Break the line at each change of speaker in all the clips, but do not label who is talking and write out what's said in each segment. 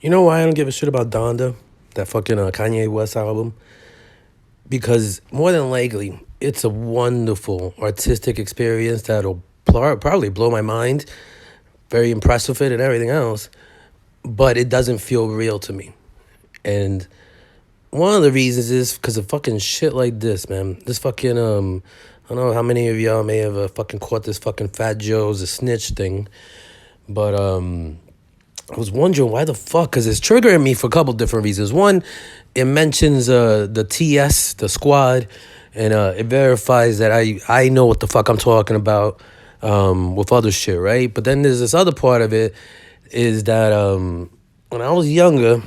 You know why I don't give a shit about Donda, that fucking Kanye West album? Because more than likely, it's a wonderful artistic experience that'll probably blow my mind. Very impressed with it and everything else, but it doesn't feel real to me. And one of the reasons is because of fucking shit like this, man. This fucking I don't know how many of y'all may have fucking caught this fucking Fat Joe's a snitch thing, but I was wondering why the fuck, because it's triggering me for a couple different reasons. One, it mentions the TS, the squad, and it verifies that I know what the fuck I'm talking about with other shit, right? But then there's this other part of it is that when I was younger,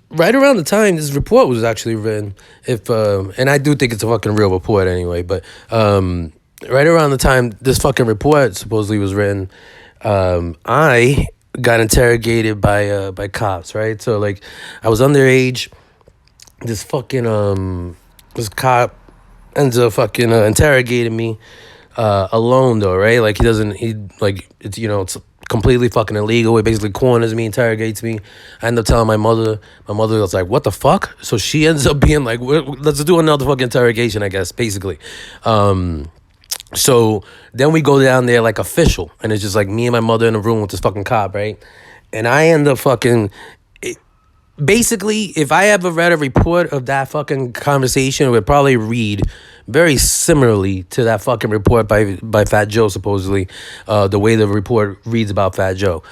right around the time this report was actually written, and I do think it's a fucking real report anyway, but right around the time this fucking report supposedly was written, I got interrogated by cops, right? So like I was underage. This fucking this cop ends up fucking interrogating me alone though, right? Like it's completely fucking illegal. It basically corners me, interrogates me. I end up telling my mother. My mother was like, "What the fuck?" So she ends up being like, "Let's do another fucking interrogation," I guess, basically. So then we go down there like official, and it's just like me and my mother in a room with this fucking cop, right? And I end up fucking basically, if I ever read a report of that fucking conversation, it would probably read very similarly to that fucking report by Fat Joe, supposedly, the way the report reads about Fat Joe.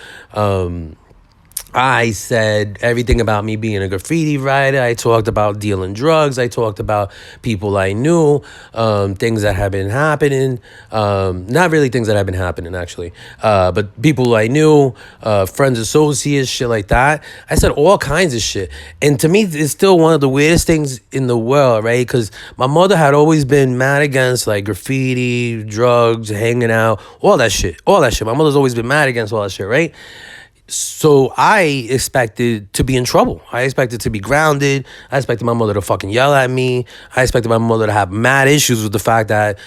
I said everything about me being a graffiti writer. I talked about dealing drugs. I talked about people I knew, things that have been happening. Not really things that have been happening, actually. But people I knew, friends, associates, shit like that. I said all kinds of shit. And to me, it's still one of the weirdest things in the world, right? Because my mother had always been mad against, like, graffiti, drugs, hanging out, all that shit. All that shit. My mother's always been mad against all that shit, right? So I expected to be in trouble. I expected to be grounded. I expected my mother to fucking yell at me. I expected my mother to have mad issues with the fact that,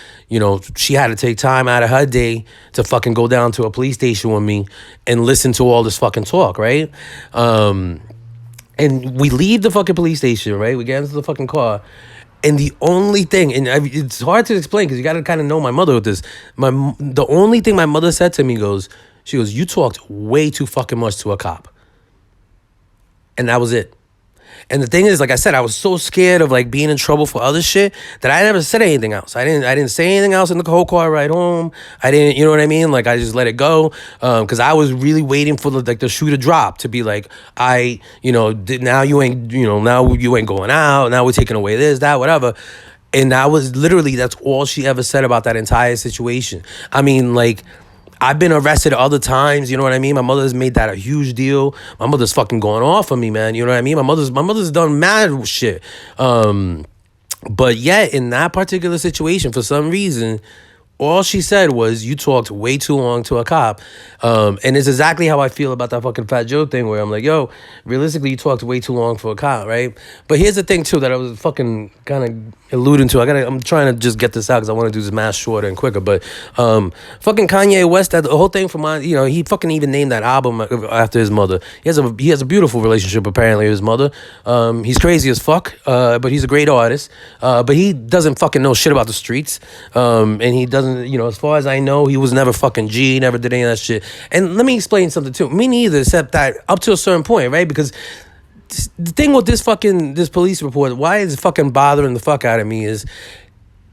she had to take time out of her day to fucking go down to a police station with me and listen to all this fucking talk, right? And we leave the fucking police station, right? We get into the fucking car. And the only thing, and it's hard to explain because you got to kind of know my mother with this. The only thing my mother said to me she goes, "You talked way too fucking much to a cop." And that was it. And the thing is, like I said, I was so scared of like being in trouble for other shit that I never said anything else. I didn't say anything else in the whole car ride home. I didn't, you know what I mean? Like I just let it go because I was really waiting for the shoe to drop to be like, now you ain't, now you ain't going out. Now we're taking away this, that, whatever. And that's all she ever said about that entire situation. I mean, like, I've been arrested other times, you know what I mean? My mother's made that a huge deal. My mother's fucking going off on me, man. You know what I mean? My mother's done mad shit. But yet, in that particular situation, for some reason, all she said was, "You talked way too long to a cop." And it's exactly how I feel about that fucking Fat Joe thing where I'm like, yo, realistically, you talked way too long for a cop, right? But here's the thing, too, that I was fucking kind of alluding to. I'm trying to just get this out because I want to do this mass shorter and quicker. But fucking Kanye West, the whole thing for mine, he fucking even named that album after his mother. He has a beautiful relationship, apparently, with his mother. He's crazy as fuck, but he's a great artist. But he doesn't fucking know shit about the streets. And he doesn't, as far as I know, he was never fucking G, never did any of that shit. And let me explain something too. Me neither, except that up to a certain point, right? Because the thing with this police report, why it's fucking bothering the fuck out of me is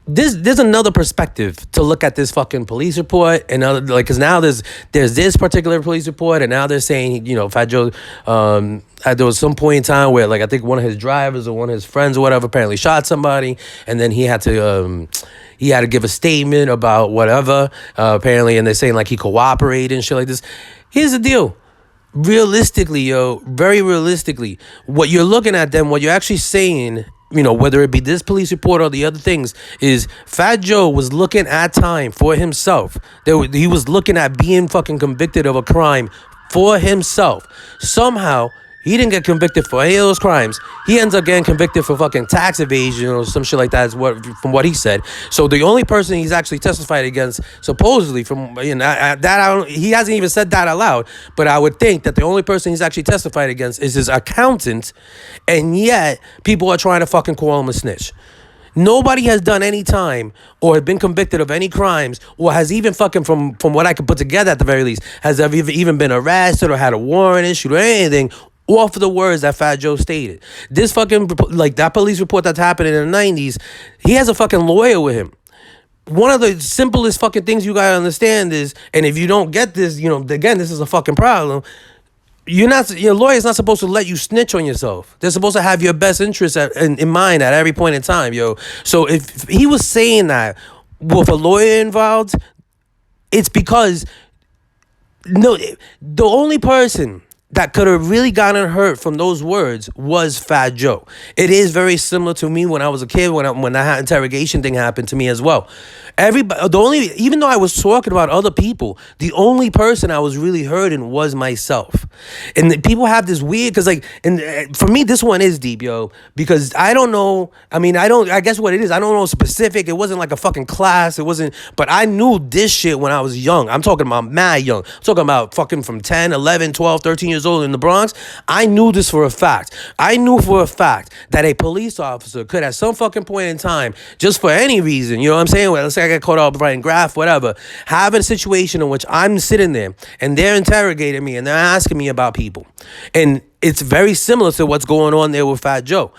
there's another perspective to look at this fucking police report and because now there's this particular police report and now they're saying, Fat Joe, there was some point in time where like I think one of his drivers or one of his friends or whatever apparently shot somebody and then he had to give a statement about whatever apparently, and they're saying like he cooperated and shit like this. Here's the deal. Realistically, very realistically, what you're looking at then, what you're actually saying, whether it be this police report or the other things, is Fat Joe was looking at time for himself. He was looking at being fucking convicted of a crime for himself. Somehow, He didn't get convicted for any of those crimes. He ends up getting convicted for fucking tax evasion or some shit like that, is what, from what he said. So the only person he's actually testified against, supposedly, from, you know, he hasn't even said that aloud, but I would think that the only person he's actually testified against is his accountant, and yet people are trying to fucking call him a snitch. Nobody has done any time or been convicted of any crimes or has even fucking, from what I could put together at the very least, has ever even been arrested or had a warrant issued or anything off of the words that Fat Joe stated. This fucking, like, that police report that's happening in the 90s, he has a fucking lawyer with him. One of the simplest fucking things you gotta understand is, and if you don't get this, you know, again, this is a fucking problem. Your lawyer's not supposed to let you snitch on yourself. They're supposed to have your best interests in mind at every point in time, yo. So if he was saying that with a lawyer involved, it's because, no, the only person that could have really gotten hurt from those words was Fat Joe. It is very similar to me when I was a kid, when that interrogation thing happened to me as well. Everybody, even though I was talking about other people, the only person I was really hurting was myself. And people have this weird, because like, and for me, this one is deep, yo, because I don't know. I mean, I guess what it is, I don't know specific. It wasn't like a fucking class. It wasn't, but I knew this shit when I was young. I'm talking about mad young. I'm talking about fucking from 10, 11, 12, 13 years old in the Bronx. I knew this for a fact. I knew for a fact that a police officer could at some fucking point in time, just for any reason, you know what I'm saying? Well, let's say I get caught up writing graph, whatever, have a situation in which I'm sitting there and they're interrogating me and they're asking me about people. And it's very similar to what's going on there with Fat Joe.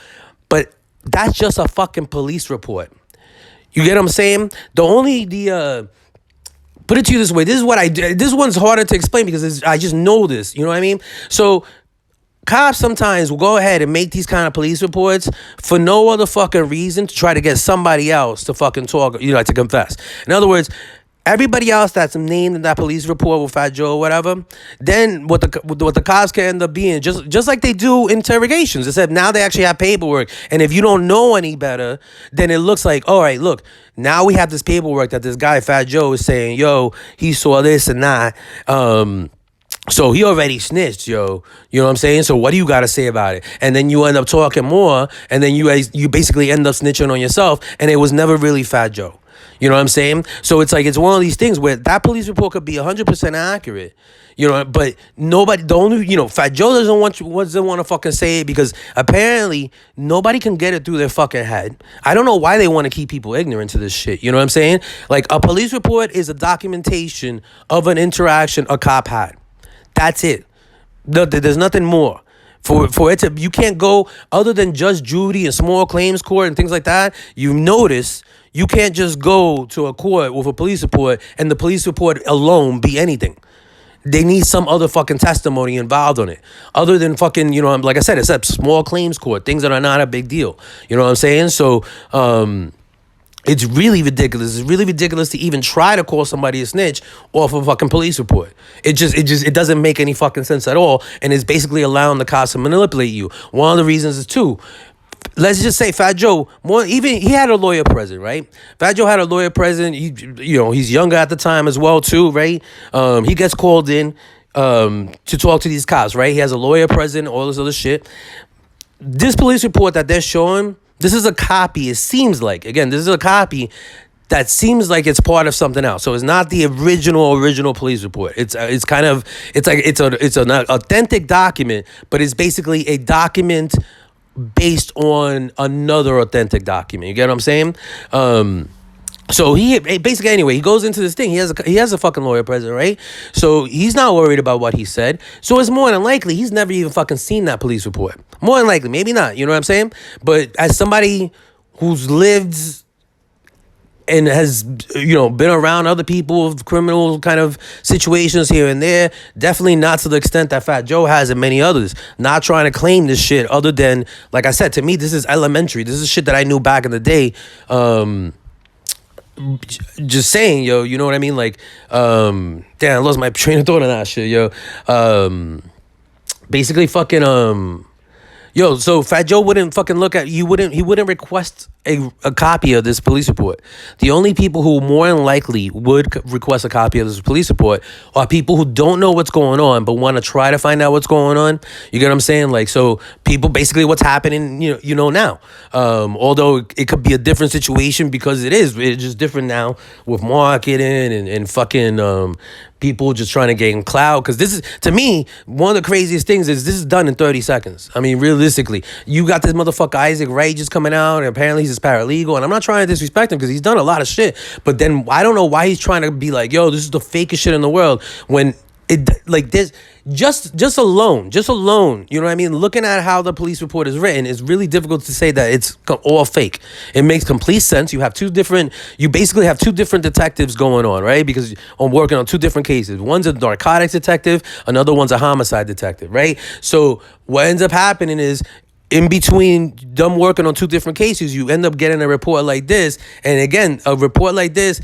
But that's just a fucking police report. You get what I'm saying? Put it to you this way. This is what I do. This one's harder to explain because I just know this. You know what I mean? So cops sometimes will go ahead and make these kind of police reports for no other fucking reason to try to get somebody else to fucking talk, you know, to confess. In other words, everybody else that's named in that police report with Fat Joe or whatever, then what the cops can end up being, just like they do interrogations, except now they actually have paperwork. And if you don't know any better, then it looks like, all right, look, now we have this paperwork that this guy Fat Joe is saying, yo, he saw this and that. So he already snitched, yo. You know what I'm saying? So what do you got to say about it? And then you end up talking more, and then you basically end up snitching on yourself, and it was never really Fat Joe. You know what I'm saying? So it's like, it's one of these things where that police report could be 100% accurate, you know, but nobody, Fat Joe doesn't want to fucking say it because apparently nobody can get it through their fucking head. I don't know why they want to keep people ignorant to this shit. You know what I'm saying? Like, a police report is a documentation of an interaction a cop had. That's it. There's nothing more. For it to, you can't go, other than Judge Judy and small claims court and things like that, you notice you can't just go to a court with a police report and the police report alone be anything. They need some other fucking testimony involved on it. Other than fucking, you know, like I said, except small claims court, things that are not a big deal. You know what I'm saying? So, it's really ridiculous. It's really ridiculous to even try to call somebody a snitch off of a fucking police report. It doesn't make any fucking sense at all. And it's basically allowing the cops to manipulate you. One of the reasons is too, let's just say Fat Joe, he had a lawyer present, right? Fat Joe had a lawyer present. He's younger at the time as well too, right? He gets called in to talk to these cops, right? He has a lawyer present, all this other shit. This police report that they're showing, this is a copy. It seems like, again, this is a copy that seems like it's part of something else. So it's not the original police report. It's an authentic document, but it's basically a document based on another authentic document. You get what I'm saying? So he basically, anyway, he goes into this thing. He has a fucking lawyer present, right? So he's not worried about what he said. So it's more than likely he's never even fucking seen that police report. More than likely, maybe not. You know what I'm saying? But as somebody who's lived and has, been around other people, criminal kind of situations here and there, definitely not to the extent that Fat Joe has and many others. Not trying to claim this shit other than, like I said, to me, this is elementary. This is shit that I knew back in the day. Just saying, yo, you know what I mean? Like, damn, I lost my train of thought on that shit, yo. Basically, fucking, so Fat Joe wouldn't fucking he wouldn't request a copy of this police report. The only people who more than likely would request a copy of this police report are people who don't know what's going on but want to try to find out what's going on. You get what I'm saying? Like, so people, basically what's happening, now. Although it could be a different situation because it's just different now with marketing and fucking people just trying to gain clout. Because this is, to me, one of the craziest things is this is done in 30 seconds. I mean, realistically, you got this motherfucker Isaac Ray just coming out, and apparently he's a paralegal, and I'm not trying to disrespect him because he's done a lot of shit, but then I don't know why he's trying to be like, yo, this is the fakest shit in the world, when it, like, this, just alone, you know what I mean? Looking at how the police report is written, it's really difficult to say that it's all fake. It makes complete sense. You basically have two different detectives going on, right? Because I'm working on two different cases. One's a narcotics detective, another one's a homicide detective, right? So what ends up happening is, in between them working on two different cases, you end up getting a report like this. And again, a report like this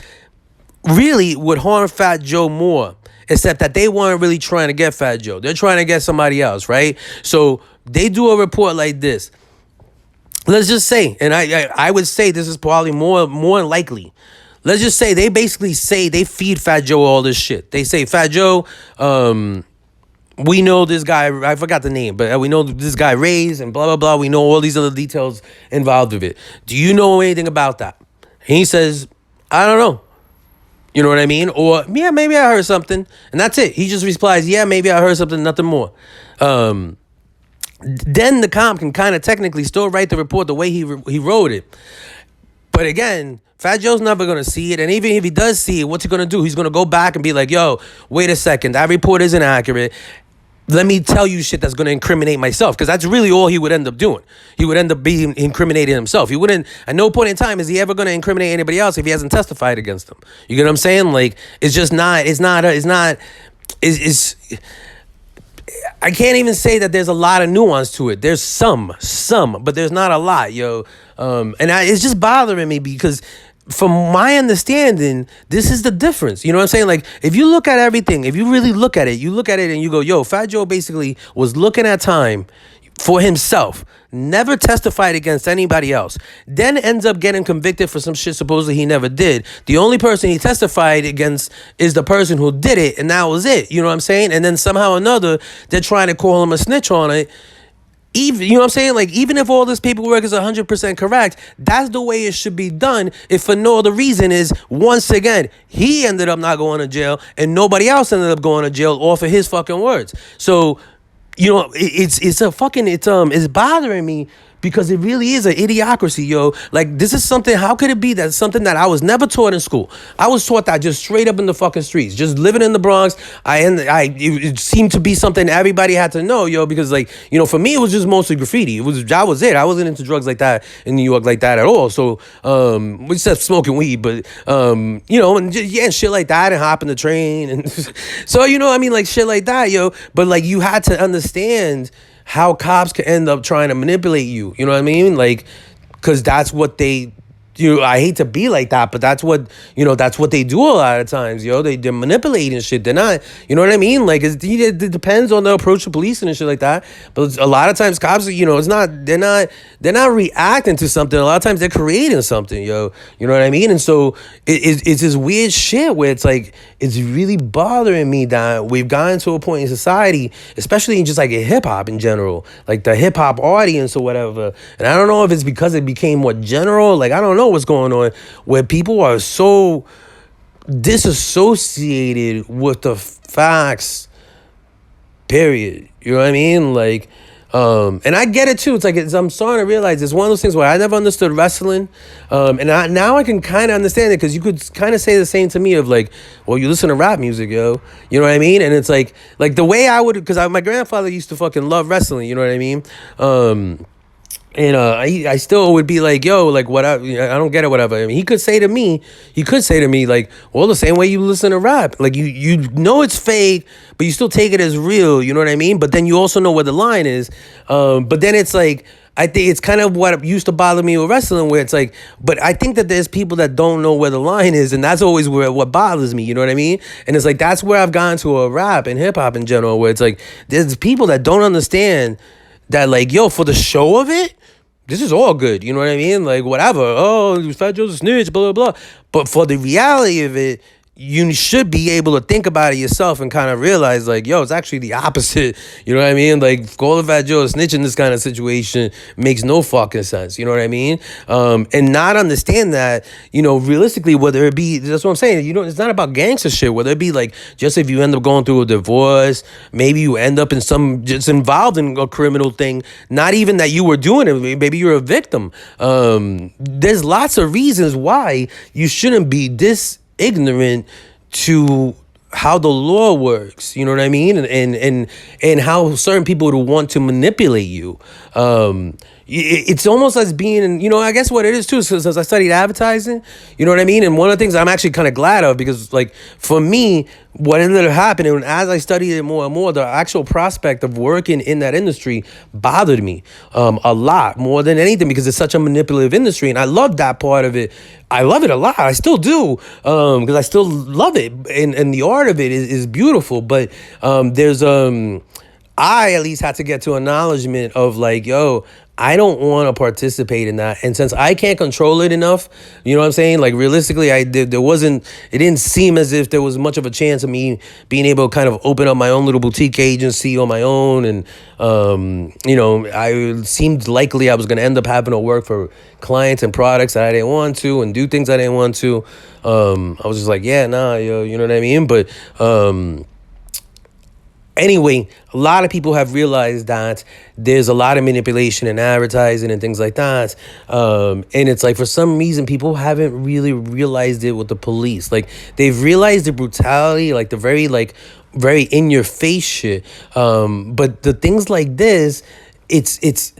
really would harm Fat Joe more. Except that they weren't really trying to get Fat Joe. They're trying to get somebody else, right? So they do a report like this. Let's just say, and I would say this is probably more likely. Let's just say they basically say they feed Fat Joe all this shit. They say, Fat Joe, we know this guy, I forgot the name, but we know this guy Ray's and blah, blah, blah. We know all these other details involved with it. Do you know anything about that? And he says, I don't know. You know what I mean? Or, yeah, maybe I heard something. And that's it. He just replies, yeah, maybe I heard something, nothing more. Then the cop can kind of technically still write the report the way he wrote it. But again, Fat Joe's never going to see it. And even if he does see it, what's he going to do? He's going to go back and be like, yo, wait a second. That report isn't accurate. Let me tell you shit that's going to incriminate myself. Because that's really all he would end up doing. He would end up being incriminating himself. He wouldn't, at no point in time is he ever going to incriminate anybody else if he hasn't testified against them. You get what I'm saying? Like, it's just not, I can't even say that there's a lot of nuance to it. There's some, but there's not a lot, yo. It's just bothering me because, from my understanding, this is the difference. You know what I'm saying? Like, if you look at everything, if you really look at it and you go, yo, Fat Joe basically was looking at time for himself, never testified against anybody else, then ends up getting convicted for some shit supposedly he never did. The only person he testified against is the person who did it, and that was it. You know what I'm saying? And then somehow or another, they're trying to call him a snitch on it. Even, you know what I'm saying? Like, even if all this paperwork is 100% correct, that's the way it should be done. If for no other reason is, once again, he ended up not going to jail and nobody else ended up going to jail off of his fucking words. So, it's bothering me because it really is an idiocracy, yo. Like, this is something, how could it be that something that I was never taught in school? I was taught that just straight up in the fucking streets, just living in the Bronx. It seemed to be something everybody had to know, yo, because, like, for me, it was just mostly graffiti. That was it. I wasn't into drugs like that in New York like that at all. So, we just smoking weed, but, and shit like that, and hopping the train. And so, like shit like that, yo. But, like, you had to understand how cops can end up trying to manipulate you. You know what I mean? Like, because that's what they, I hate to be like that, but that's what they do a lot of times, yo. They're manipulating shit. They're not, you know what I mean? Like, it depends on the approach to policing and shit like that. But a lot of times cops, they're not reacting to something. A lot of times they're creating something, yo. You know what I mean? And so it's this weird shit where it's like, it's really bothering me that we've gotten to a point in society, especially in just like hip hop in general, like the hip hop audience or whatever. And I don't know if it's because it became more general. Like, I don't know what's going on, where people are so disassociated with the facts, period. You know what I mean? Like, and I get it too. It's like, I'm starting to realize it's one of those things where I never understood wrestling. Now I can kind of understand it, because you could kind of say the same to me of like, well, you listen to rap music, yo. You know what I mean? And it's like the way I would, because my grandfather used to fucking love wrestling. You know what I mean? And I still would be like, yo, like, what? I don't get it, whatever. I mean, he could say to me, like, well, the same way you listen to rap. Like, you know it's fake, but you still take it as real, you know what I mean? But then you also know where the line is. But then it's like, I think it's kind of what used to bother me with wrestling, where it's like, but I think that there's people that don't know where the line is, and that's always what bothers me, you know what I mean? And it's like, that's where I've gone to a rap and hip-hop in general, where it's like, there's people that don't understand that, like, yo, for the show of it, this is all good. You know what I mean? Like, whatever. Oh, Fat Joe's a snitch, blah, blah, blah. But for the reality of it, you should be able to think about it yourself and kind of realize, like, yo, it's actually the opposite. You know what I mean? Like, calling Fat Joe a snitch in this kind of situation makes no fucking sense. You know what I mean? And not understand that, realistically, whether it be, that's what I'm saying, it's not about gangster shit, whether it be like, just if you end up going through a divorce, maybe you end up in just involved in a criminal thing, not even that you were doing it, maybe you're a victim. There's lots of reasons why you shouldn't be this ignorant to how the law works, you know what I mean, and how certain people would want to manipulate you. It's almost as being, I guess what it is too, since I studied advertising, you know what I mean? And one of the things I'm actually kind of glad of, because like for me, what ended up happening as I studied it more and more, the actual prospect of working in that industry bothered me a lot more than anything, because it's such a manipulative industry. And I love that part of it. I love it a lot. I still do, because I still love it. And the art of it is beautiful. But there's, I at least had to get to acknowledgement of like, yo, I don't want to participate in that. And since I can't control it enough, you know what I'm saying? Like realistically, it didn't seem as if there was much of a chance of me being able to kind of open up my own little boutique agency on my own. And, I seemed likely I was going to end up having to work for clients and products that I didn't want to and do things I didn't want to. I was just like, yeah, nah, yo, you know what I mean? But, anyway, a lot of people have realized that there's a lot of manipulation in advertising and things like that. And it's like, for some reason, people haven't really realized it with the police. Like, they've realized the brutality, like the very in your face shit. But the things like this, it's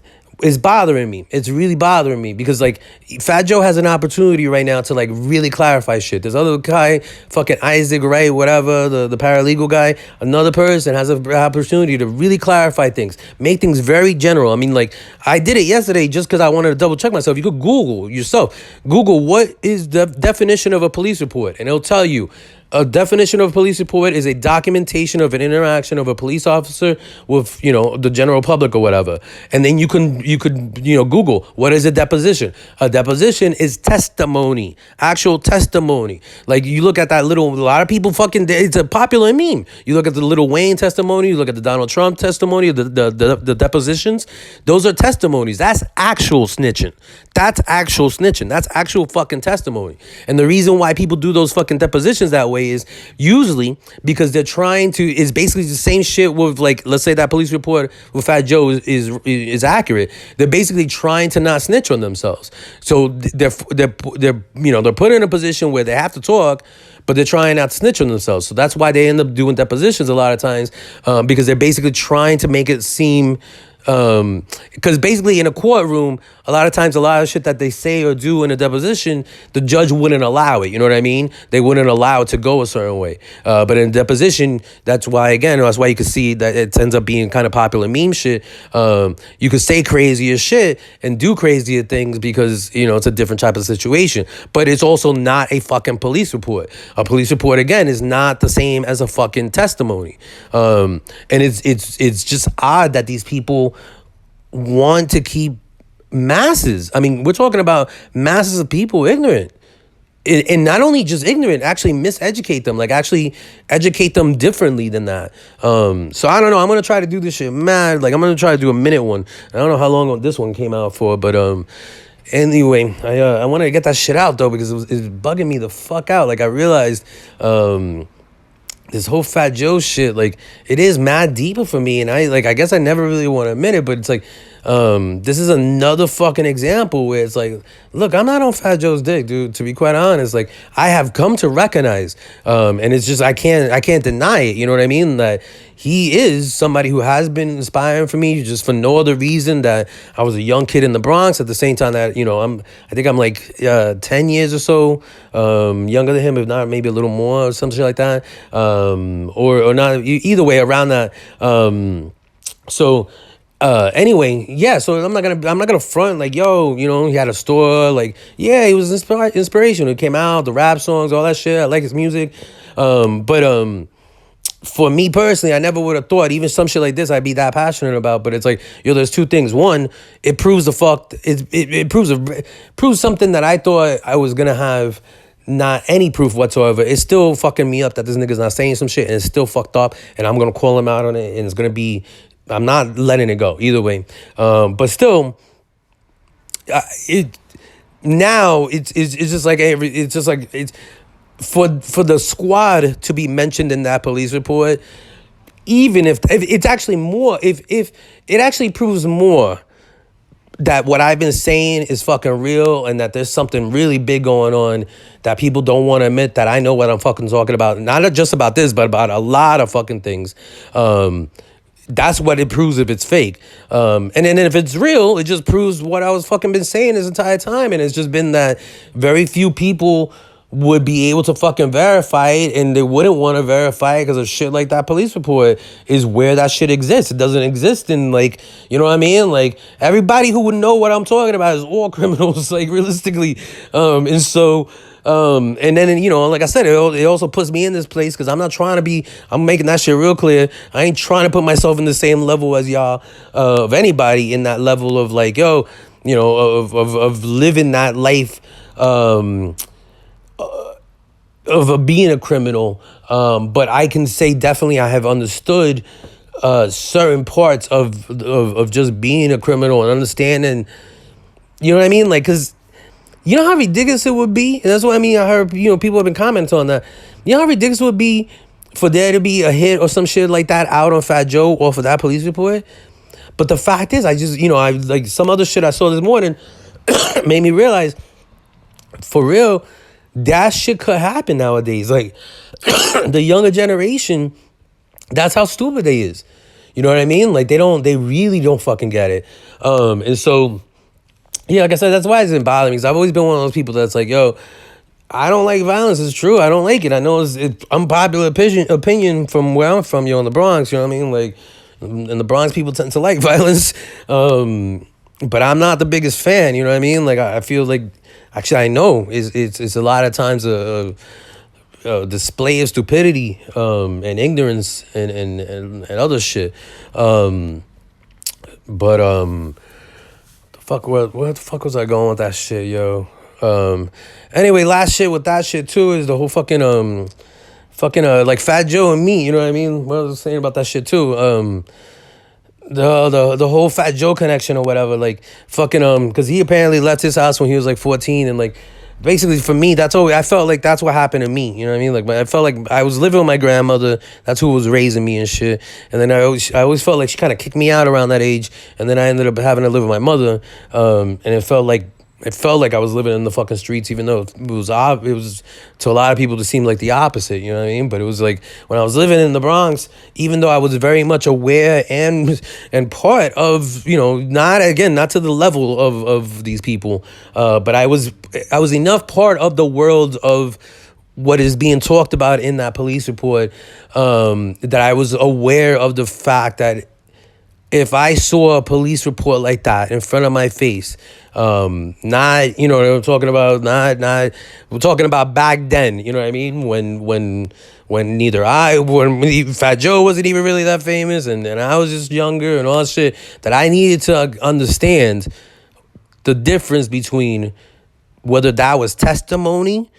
bothering me. It's really bothering me, because like Fat Joe has an opportunity right now to like really clarify shit. This other guy, fucking Isaac, right, whatever, the paralegal guy, another person has an opportunity to really clarify things, make things very general. I mean, like, I did it yesterday just because I wanted to double check myself. You could Google what is the definition of a police report, and it'll tell you. A definition of a police report is a documentation of an interaction of a police officer with, the general public or whatever. And then you could Google, what is a deposition? A deposition is testimony, actual testimony. Like, you look at that a lot of people it's a popular meme. You look at the Lil Wayne testimony, you look at the Donald Trump testimony, the depositions. Those are testimonies. That's actual snitching. That's actual fucking testimony. And the reason why people do those fucking depositions that way is usually because they're trying to, is basically the same shit with, like, let's say that police report with Fat Joe is accurate. They're basically trying to not snitch on themselves. So they're put in a position where they have to talk, but they're trying not to snitch on themselves. So that's why they end up doing depositions a lot of times, because they're basically trying to make it seem, because basically in a courtroom, a lot of times, a lot of shit that they say or do in a deposition, the judge wouldn't allow it. You know what I mean? They wouldn't allow it to go a certain way. But in a deposition, that's why you can see that it ends up being kind of popular meme shit. You could say crazier shit and do crazier things because, it's a different type of situation. But it's also not a fucking police report. A police report, again, is not the same as a fucking testimony. And it's just odd that these people want to keep masses. I mean, we're talking about masses of people ignorant. And not only just ignorant, actually miseducate them, like actually educate them differently than that. So I don't know. I'm going to try to do this shit mad. Like, I'm going to try to do a minute one. I don't know how long this one came out for, but anyway, I want to get that shit out, though, because it's bugging me the fuck out. Like, I realized this whole Fat Joe shit, like, it is mad deeper for me. And I guess I never really want to admit it, but it's like, this is another fucking example where it's like, look, I'm not on Fat Joe's dick, dude, to be quite honest. Like, I have come to recognize, and it's just, I can't deny it, you know what I mean? That he is somebody who has been inspiring for me, just for no other reason that I was a young kid in the Bronx, at the same time that, I think I'm like 10 years or so younger than him, if not maybe a little more or something like that, or not, either way, around that. Anyway, yeah, so I'm not gonna front like, yo, he had a store, like, yeah, he was inspirational. He came out, the rap songs, all that shit. I like his music. But for me personally, I never would have thought even some shit like this I'd be that passionate about. But it's like, yo, there's two things. One, it proves proves something that I thought I was gonna have not any proof whatsoever. It's still fucking me up that this nigga's not saying some shit, and it's still fucked up, and I'm gonna call him out on it, and it's gonna be, I'm not letting it go either way. But still, it now it's just like it's for the squad to be mentioned in that police report. Even if it's actually more, if it actually proves more that what I've been saying is fucking real, and that there's something really big going on that people don't want to admit, that I know what I'm fucking talking about. Not just about this, but about a lot of fucking things. That's what it proves if it's fake. And then if it's real, it just proves what I was fucking been saying this entire time. And it's just been that very few people would be able to fucking verify it, and they wouldn't want to verify it because of shit like that police report is where that shit exists. It doesn't exist in, like, you know what I mean? Like, everybody who would know what I'm talking about is all criminals, like, realistically. And so, and then, you know, like I said, it also puts me in this place because I'm not trying to be, I'm making that shit real clear. I ain't trying to put myself in the same level as y'all, of anybody in that level of, like, yo, you know, of living that life, of being a criminal, but I can say definitely I have understood certain parts of just being a criminal and understanding, you know what I mean? Like, because you know how ridiculous it would be? And that's what I mean. I heard, you know, people have been commenting on that. You know how ridiculous it would be for there to be a hit or some shit like that out on Fat Joe off of that police report? But the fact is, I just, you know, I like some other shit I saw this morning made me realize, for real, that shit could happen nowadays. Like, the younger generation, that's how stupid they is. You know what I mean? Like, they really don't fucking get it. And so, yeah, like I said, that's why it doesn't bother me, because I've always been one of those people that's like, yo, I don't like violence. It's true. I don't like it. I know it's unpopular opinion from where I'm from, in the Bronx. You know what I mean? Like, in the Bronx, people tend to like violence. But I'm not the biggest fan. You know what I mean? Like, I feel like, actually, I know it's a lot of times a display of stupidity and ignorance and other shit. But where the fuck was I going with that shit, yo? Anyway, last shit with that shit too is the whole fucking like Fat Joe and me. You know what I mean? What I was saying about that shit too. The whole Fat Joe connection or whatever, like fucking because he apparently left his house when he was like 14, and like basically for me, I felt like that's what happened to me. You know what I mean? Like, I felt like I was living with my grandmother. That's who was raising me and shit. And then I always felt like she kind of kicked me out around that age, and then I ended up having to live with my mother. And it felt like I was living in the fucking streets, even though it was to a lot of people to seem like the opposite, you know what I mean? But it was like, when I was living in the Bronx, even though I was very much aware and part of, you know, not to the level of these people, but I was enough part of the world of what is being talked about in that police report, that I was aware of the fact that if I saw a police report like that in front of my face, not, you know what I'm talking about, we're talking about back then, you know what I mean? When Fat Joe wasn't even really that famous, and I was just younger and all that shit, that I needed to understand the difference between whether that was testimony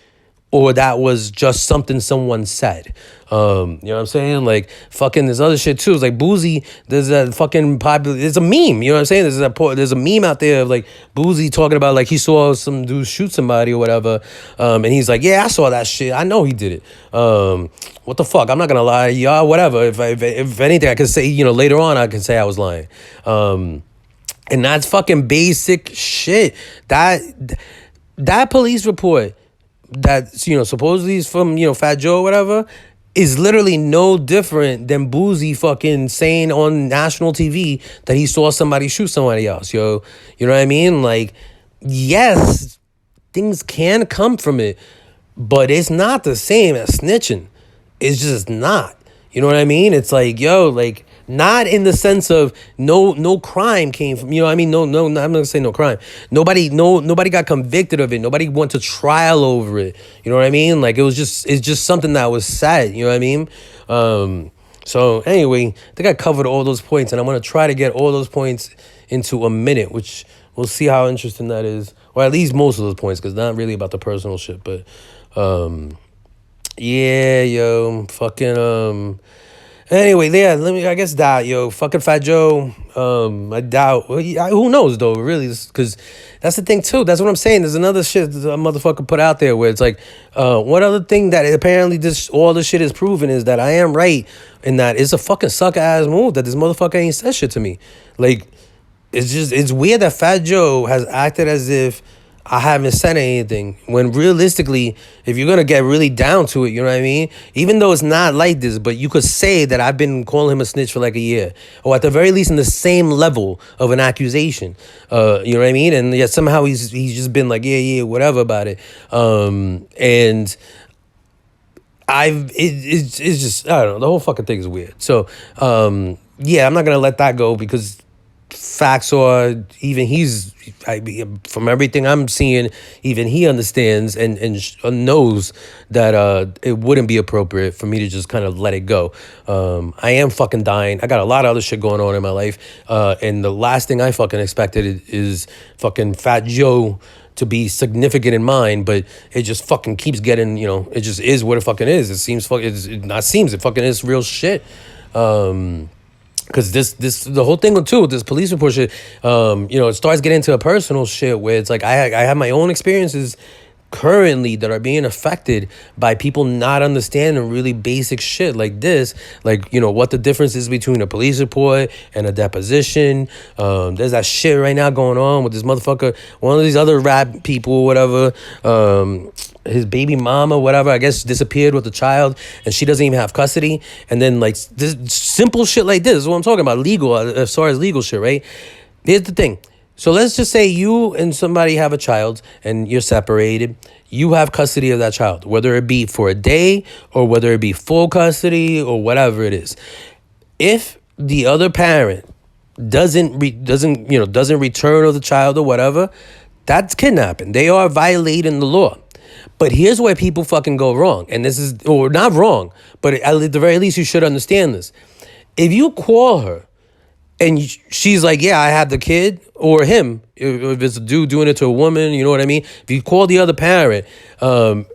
or that was just something someone said. You know what I'm saying? Like, fucking, there's other shit too. It's like Boozy, there's a fucking there's a meme, you know what I'm saying? There's a meme out there of like Boozy talking about like he saw some dude shoot somebody or whatever. And he's like, yeah, I saw that shit. I know he did it. What the fuck? I'm not gonna lie, y'all, whatever. If anything, I can say, you know, later on I can say I was lying. And that's fucking basic shit. That police report that, you know, supposedly is from, you know, Fat Joe or whatever, is literally no different than Boozy fucking saying on national TV that he saw somebody shoot somebody else, yo. You know what I mean? Like, yes, things can come from it, but it's not the same as snitching. It's just not. You know what I mean? It's like, yo, like, not in the sense of no crime came from, you know what I mean? No, I'm not gonna say no crime. Nobody got convicted of it. Nobody went to trial over it. You know what I mean? Like, it's just something that was said, you know what I mean? So anyway, I think I covered all those points, and I'm gonna try to get all those points into a minute, which we'll see how interesting that is, or at least most of those points, because not really about the personal shit, but yeah, yo, fucking Anyway, yeah, I guess that, yo, fucking Fat Joe, I doubt, well, who knows, though, really, because that's the thing, too, that's what I'm saying, there's another shit that a motherfucker put out there where it's like, one other thing that apparently all this shit is proven is that I am right, in that it's a fucking sucker-ass move that this motherfucker ain't said shit to me, like, it's weird that Fat Joe has acted as if I haven't said anything, when realistically, if you're gonna get really down to it, you know what I mean? Even though it's not like this, but you could say that I've been calling him a snitch for like a year, or at the very least in the same level of an accusation. You know what I mean? And yet somehow he's just been like, yeah, whatever about it. And it's just, I don't know, the whole fucking thing is weird. So yeah, I'm not gonna let that go, because facts are, even from everything I'm seeing, even he understands and knows that it wouldn't be appropriate for me to just kind of let it go. I am fucking dying. I got a lot of other shit going on in my life, and the last thing I fucking expected is fucking Fat Joe to be significant in mine, but it just fucking keeps getting, it just is what it fucking is. It fucking is real shit. Because the whole thing too with this police report shit, it starts getting into a personal shit where it's like I have my own experiences currently that are being affected by people not understanding really basic shit like this, like what the difference is between a police report and a deposition. There's that shit right now going on with this motherfucker, one of these other rap people, whatever. His baby mama, whatever, I guess disappeared with the child, and she doesn't even have custody. And then like this simple shit like this is what I'm talking about, legal, as far as legal shit, right? Here's the thing. So let's just say you and somebody have a child and you're separated. You have custody of that child, whether it be for a day or whether it be full custody or whatever it is. If the other parent doesn't return of the child or whatever, that's kidnapping. They are violating the law. But here's where people fucking go wrong. And this is, or not wrong, but at the very least you should understand this. If you call her and she's like, yeah, I have the kid, or him, if it's a dude doing it to a woman, you know what I mean? If you call the other parent and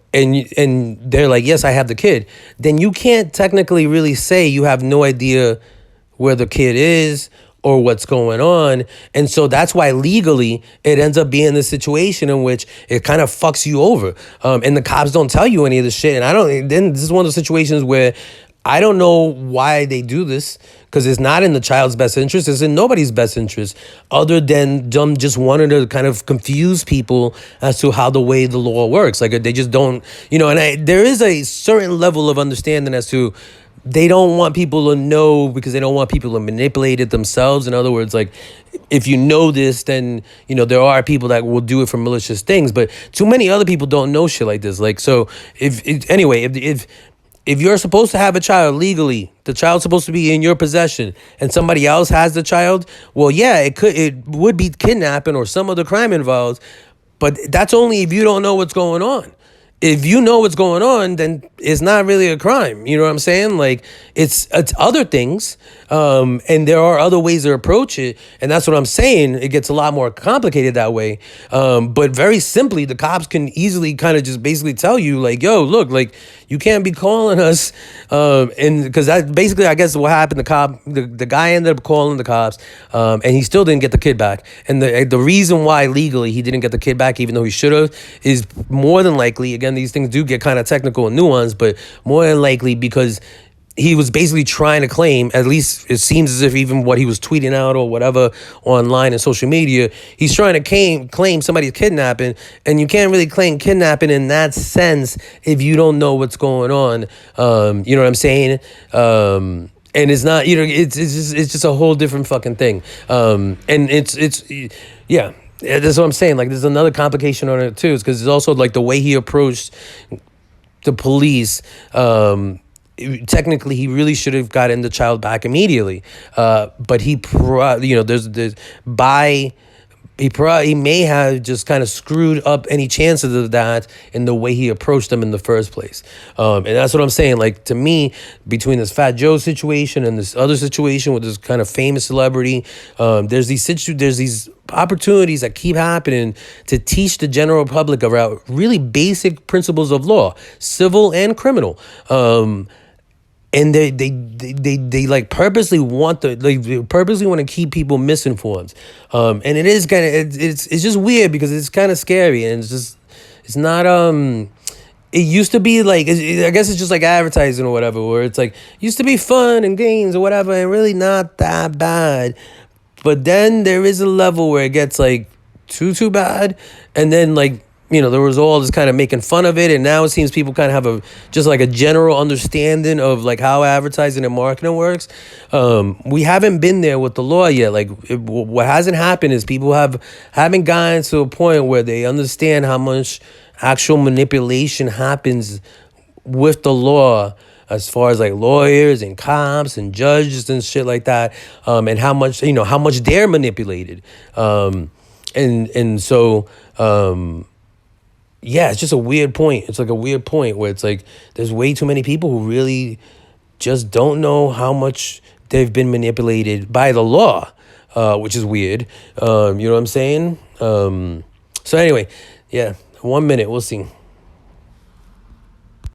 they're like, yes, I have the kid, then you can't technically really say you have no idea where the kid is or what's going on. And so that's why legally it ends up being this situation in which it kind of fucks you over. And the cops don't tell you any of this shit. And then this is one of those situations where I don't know why they do this, because it's not in the child's best interest. It's in nobody's best interest, other than them just wanting to kind of confuse people as to how the way the law works. Like they just don't, and there is a certain level of understanding as to they don't want people to know, because they don't want people to manipulate it themselves. In other words, like if you know this, then, there are people that will do it for malicious things, but too many other people don't know shit like this. Like, so if you're supposed to have a child legally, the child's supposed to be in your possession, and somebody else has the child, well, yeah, it would be kidnapping or some other crime involved, but that's only if you don't know what's going on. If you know what's going on, then it's not really a crime. You know what I'm saying? Like it's other things, and there are other ways to approach it, and that's what I'm saying. It gets a lot more complicated that way. But very simply, the cops can easily kind of just basically tell you, like, "Yo, look, like you can't be calling us," and because that basically, I guess, what happened. The guy ended up calling the cops, and he still didn't get the kid back. And the reason why legally he didn't get the kid back, even though he should have, is more than likely, again, these things do get kind of technical and nuanced, but more than likely because he was basically trying to claim, at least it seems as if even what he was tweeting out or whatever online and social media, he's trying to claim somebody's kidnapping, and you can't really claim kidnapping in that sense if you don't know what's going on. You know what I'm saying? And it's not, it's just a whole different fucking thing. And yeah. That's what I'm saying. Like, there's another complication on it too, because it's also like the way he approached the police. Technically, he really should have gotten the child back immediately. But there's by he may have just kind of screwed up any chances of that in the way he approached them in the first place. And that's what I'm saying. Like, to me, between this Fat Joe situation and this other situation with this kind of famous celebrity, there's these opportunities that keep happening to teach the general public about really basic principles of law, civil and criminal. And they like purposely want they purposely want to keep people misinformed. And it is kind of it's just weird because it's kind of scary, and it's not it used to be like, I guess it's just like advertising or whatever, where it's like used to be fun and games or whatever, and really not that bad. But then there is a level where it gets like too bad, and then like, there was all this kind of making fun of it, and now it seems people kind of have just like a general understanding of like how advertising and marketing works. We haven't been there with the law yet. Like, what hasn't happened is people haven't gotten to a point where they understand how much actual manipulation happens with the law, as far as like lawyers and cops and judges and shit like that, and how much they're manipulated, and so. Yeah, it's just a weird point. It's like a weird point where it's like there's way too many people who really just don't know how much they've been manipulated by the law, which is weird. You know what I'm saying? So anyway, yeah, 1 minute. We'll see.